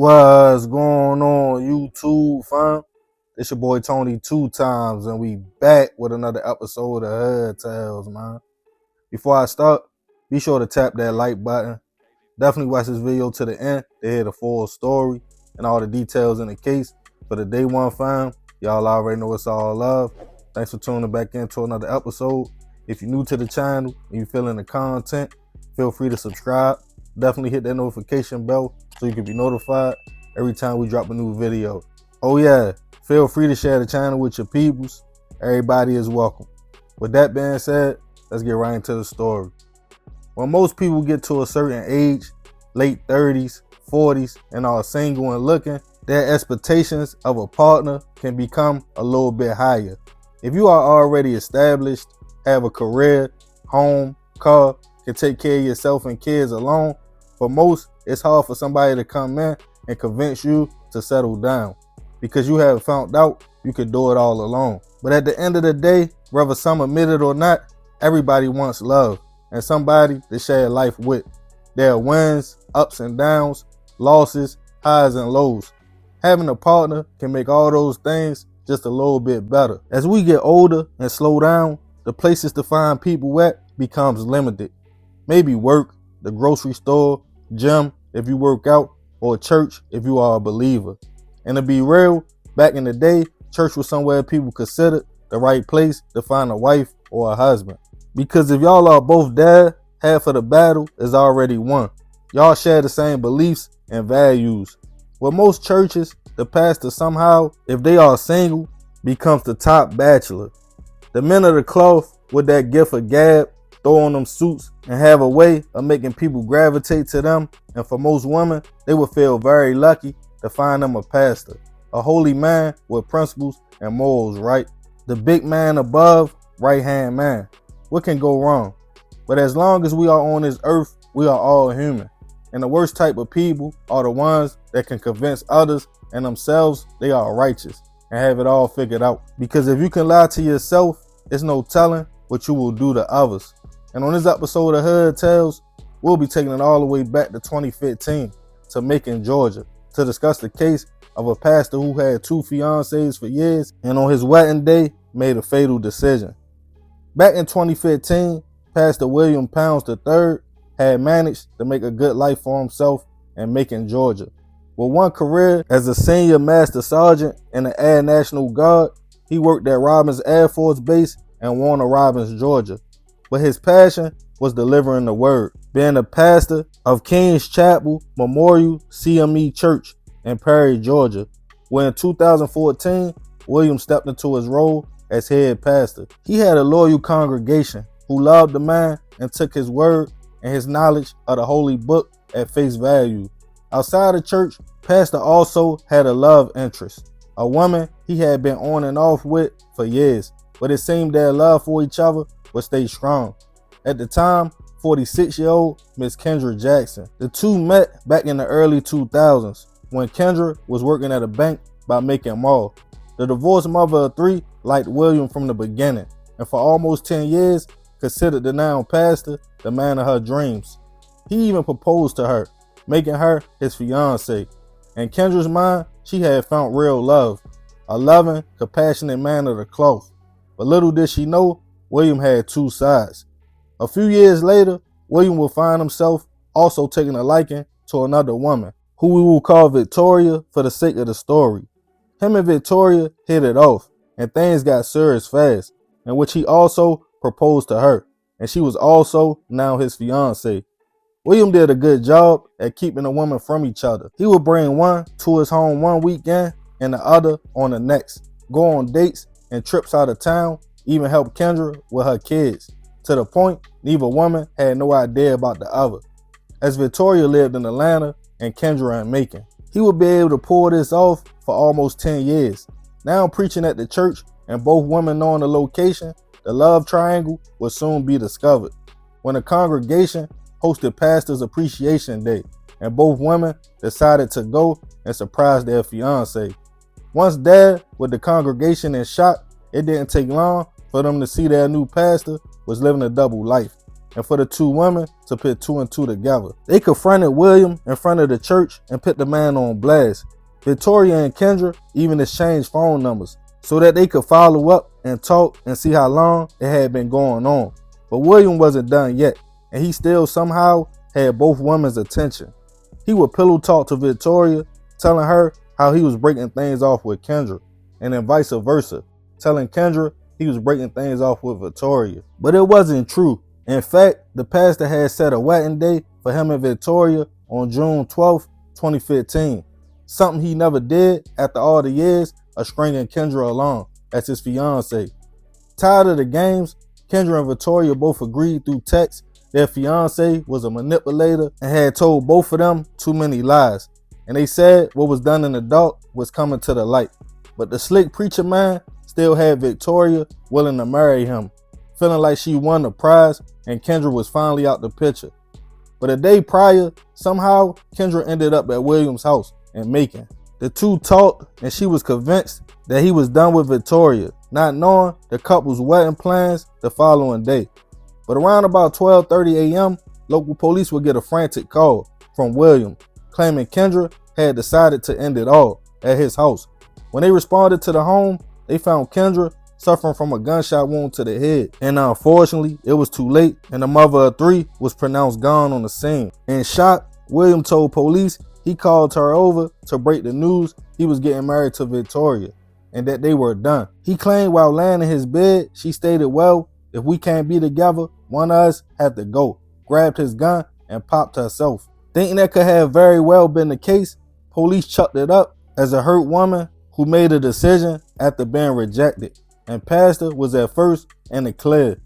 What's going on, YouTube, fam? It's your boy Tony 2 times, and we back with another episode of Hood Tales, man. Before I start, be sure to tap that like button. Definitely watch this video to the end to hear the full story and all the details in the case. For the day one, fam, y'all already know it's all love. Thanks for tuning back into another episode. If you're new to the channel and you're feeling the content, feel free to subscribe. Definitely hit that notification bell so you can be notified every time we drop a new video. Oh yeah, feel free to share the channel with your peoples. Everybody is welcome. With that being said, let's get right into the story. When most people get to a certain age, late 30s, 40s, and are single and looking, their expectations of a partner can become a little bit higher. If you are already established, have a career, home, car, can take care of yourself and kids alone, for most, it's hard for somebody to come in and convince you to settle down because you have found out you could do it all alone. But at the end of the day, whether some admit it or not, everybody wants love and somebody to share life with. There are wins, ups and downs, losses, highs and lows. Having a partner can make all those things just a little bit better. As we get older and slow down, the places to find people at becomes limited. Maybe work, the grocery store, gym if you work out, or church if you are a believer. And to be real, back in the day, church was somewhere people considered the right place to find a wife or a husband. Because if y'all are both there, half of the battle is already won. Y'all share the same beliefs and values. With most churches, the pastor somehow, if they are single, becomes the top bachelor. The men of the cloth with that gift of gab, throw on them suits and have a way of making people gravitate to them. And for most women, they would feel very lucky to find them a pastor, a holy man with principles and morals, right? The big man above, right-hand man. What can go wrong? But as long as we are on this earth, we are all human. And the worst type of people are the ones that can convince others and themselves they are righteous and have it all figured out. Because if you can lie to yourself, it's no telling what you will do to others. And on this episode of Hood Tales, we'll be taking it all the way back to 2015 to Macon, Georgia, to discuss the case of a pastor who had 2 fiancés for years and on his wedding day made a fatal decision. Back in 2015, Pastor William Pounds III had managed to make a good life for himself in Macon, Georgia. With one career as a senior master sergeant in the Air National Guard, he worked at Robins Air Force Base in Warner Robins, Georgia. But his passion was delivering the word, being a pastor of King's Chapel Memorial CME Church in Perry, Georgia, where in 2014, William stepped into his role as head pastor. He had a loyal congregation who loved the man and took his word and his knowledge of the holy book at face value. Outside the church, Pastor also had a love interest, a woman he had been on and off with for years, but it seemed their love for each other would stay strong. At the time, 46-year-old Miss Kendra Jackson. The two met back in the early 2000s when Kendra was working at a bank by Macon Mall. The divorced mother of 3 liked William from the beginning, and for almost 10 years considered the now pastor the man of her dreams. He even proposed to her, making her his fiancée. In Kendra's mind, she had found real love, a loving, compassionate man of the cloth. But little did she know, William had 2 sides. A few years later, William will find himself also taking a liking to another woman, who we will call Victoria for the sake of the story. Him and Victoria hit it off, and things got serious fast, in which he also proposed to her, and she was also now his fiancée. William did a good job at keeping the women from each other. He would bring one to his home one weekend and the other on the next, go on dates and trips out of town, even help Kendra with her kids, to the point neither woman had no idea about the other, as Victoria lived in Atlanta and Kendra in Macon. He would be able to pull this off for almost 10 years. Now preaching at the church and both women knowing the location, the love triangle would soon be discovered when the congregation hosted Pastor's Appreciation Day and both women decided to go and surprise their fiancé. Once there with the congregation in shock, it didn't take long for them to see their new pastor was living a double life. and for the two women to put two and two together. They confronted William in front of the church and put the man on blast. Victoria and Kendra even exchanged phone numbers so that they could follow up and talk and see how long it had been going on. But William wasn't done yet, and he still somehow had both women's attention. He would pillow talk to Victoria, telling her how he was breaking things off with Kendra, and then vice versa, telling Kendra he was breaking things off with Victoria. But it wasn't true. In fact, the pastor had set a wedding day for him and Victoria on June 12th, 2015. Something he never did after all the years of stringing Kendra along as his fiancée. Tired of the games, Kendra and Victoria both agreed through text their fiancé was a manipulator and had told both of them too many lies. And they said what was done in the dark was coming to the light. But the slick preacher man still had Victoria willing to marry him, feeling like she won the prize and Kendra was finally out the picture. But a day prior, somehow Kendra ended up at William's house in Macon. The two talked and she was convinced that he was done with Victoria, not knowing the couple's wedding plans the following day. But around about 12:30 a.m., local police would get a frantic call from William, claiming Kendra had decided to end it all at his house. When they responded to the home, they found Kendra suffering from a gunshot wound to the head. And unfortunately, it was too late and the mother of three was pronounced gone on the scene. In shock, William told police he called her over to break the news he was getting married to Victoria and that they were done. He claimed while laying in his bed, she stated, "Well, if we can't be together, one of us had to go," grabbed his gun and popped herself. Thinking that could have very well been the case, police chucked it up as a hurt woman who made a decision after being rejected, and Pastor was at first in the clear.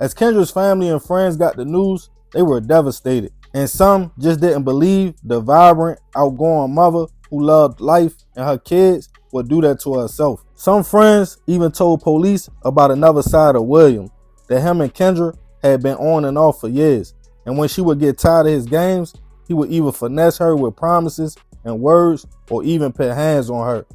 As Kendra's family and friends got the news, they were devastated, and some just didn't believe the vibrant, outgoing mother who loved life and her kids would do that to herself. Some friends even told police about another side of William, that him and Kendra had been on and off for years, and when she would get tired of his games, he would either finesse her with promises and words or even put hands on her.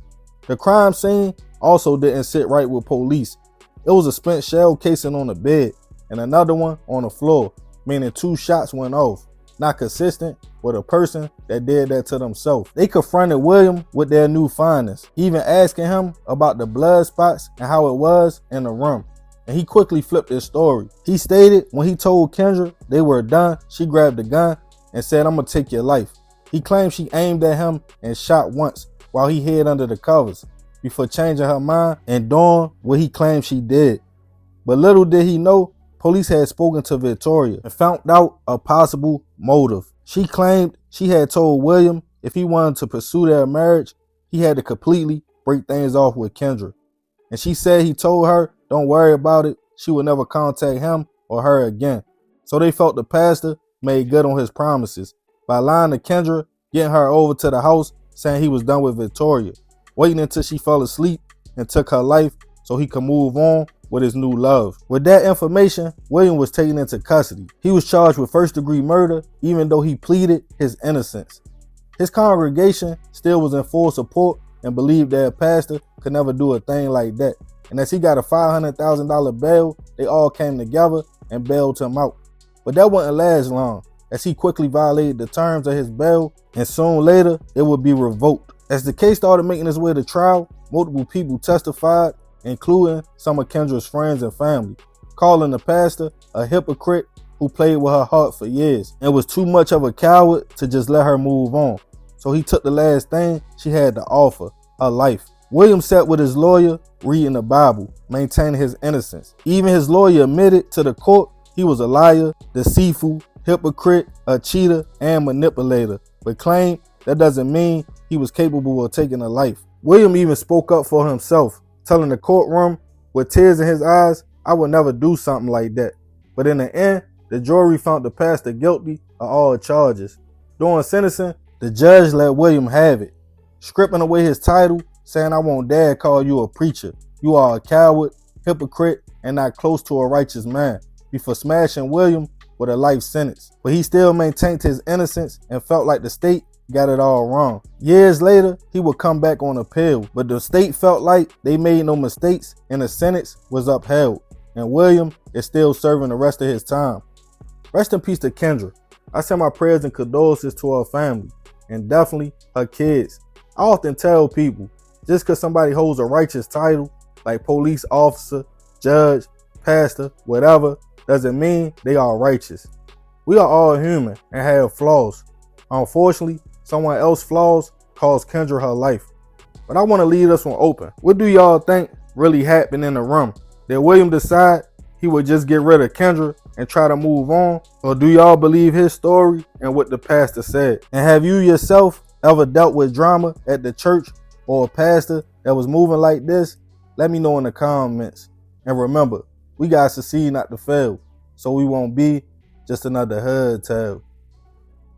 The crime scene also didn't sit right with police. It was a spent shell casing on the bed and another one on the floor, meaning two shots went off, not consistent with a person that did that to themselves. They confronted William with their new findings, even asking him about the blood spots and how it was in the room. And he quickly flipped his story. He stated when he told Kendra they were done, she grabbed the gun and said, "I'm gonna take your life." He claimed she aimed at him and shot once while he hid under the covers before changing her mind and doing what he claimed she did. But little did he know, police had spoken to Victoria and found out a possible motive. She claimed she had told William if he wanted to pursue their marriage, he had to completely break things off with Kendra. And she said he told her, don't worry about it, she would never contact him or her again. So they felt the pastor made good on his promises by lying to Kendra, getting her over to the house, saying he was done with Victoria, waiting until she fell asleep and took her life so he could move on with his new love. With that information, William was taken into custody. He was charged with first-degree murder, even though he pleaded his innocence. His congregation still was in full support and believed that a pastor could never do a thing like that. And as he got a $500,000 bail, they all came together and bailed him out. But that wouldn't last long, as he quickly violated the terms of his bail, and soon later, it would be revoked. As the case started making its way to trial, multiple people testified, including some of Kendra's friends and family, calling the pastor a hypocrite who played with her heart for years and was too much of a coward to just let her move on. So he took the last thing she had to offer, her life. William sat with his lawyer, reading the Bible, maintaining his innocence. Even his lawyer admitted to the court he was a liar, deceitful, hypocrite, a cheater, and manipulator, but claimed that doesn't mean he was capable of taking a life. William even spoke up for himself, telling the courtroom with tears in his eyes, "I would never do something like that." But in the end, the jury found the pastor guilty of all charges. During sentencing, the judge let William have it, stripping away his title, saying, "I won't dare call you a preacher. You are a coward, hypocrite, and not close to a righteous man," before smashing William with a life sentence. But he still maintained his innocence and felt like the state got it all wrong. Years later, he would come back on appeal, but the state felt like they made no mistakes and the sentence was upheld. And William is still serving the rest of his time. Rest in peace to Kendra. I send my prayers and condolences to her family, and definitely her kids. I often tell people, just because somebody holds a righteous title, like police officer, judge, pastor, whatever, doesn't mean they are righteous. We are all human and have flaws. Unfortunately, someone else's flaws cost Kendra her life. But I want to leave this one open. What do y'all think really happened in the room? Did William decide he would just get rid of Kendra and try to move on? Or do y'all believe his story and what the pastor said? And have you yourself ever dealt with drama at the church or a pastor that was moving like this? Let me know in the comments. And remember, we gotta succeed not to fail, so we won't be just another hood tale.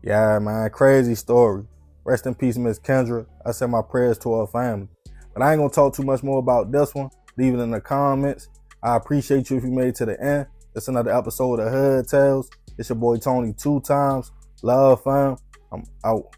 Yeah, man, crazy story. Rest in peace, Miss Kendra. I send my prayers to her family. But I ain't gonna talk too much more about this one. Leave it in the comments. I appreciate you if you made it to the end. It's another episode of Hood Tales. It's your boy Tony 2 times. Love, fam. I'm out.